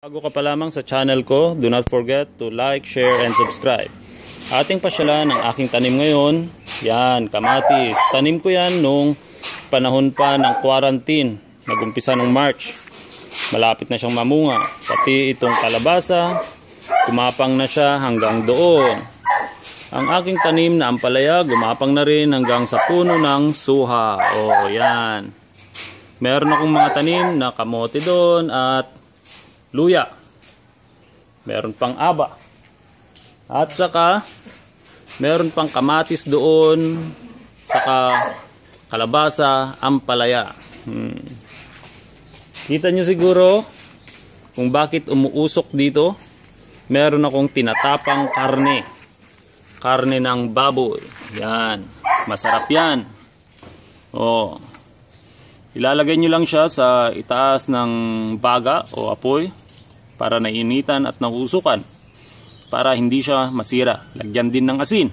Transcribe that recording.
Bago ka pa lamang sa channel ko, do not forget to like, share, and subscribe. Ating pasyalan ang aking tanim ngayon. Yan, kamatis. Tanim ko yan nung panahon pa ng quarantine. Nag-umpisa ng March. Malapit na siyang mamunga. Pati itong kalabasa, gumapang na siya hanggang doon. Ang aking tanim na ampalaya, gumapang na rin hanggang sa puno ng suha. O, yan. Meron akong mga tanim na kamote doon at luya. Meron pang aba. At saka meron pang kamatis doon, saka kalabasa, ampalaya. Kita nyo siguro kung bakit umuusok dito. Meron akong tinatapang karne. Karne ng baboy. Yan. Masarap yan. Oh. Ilalagay nyo lang siya sa itaas ng baga o apoy para nainitan at nahusukan para hindi siya masira. Lagyan din ng asin.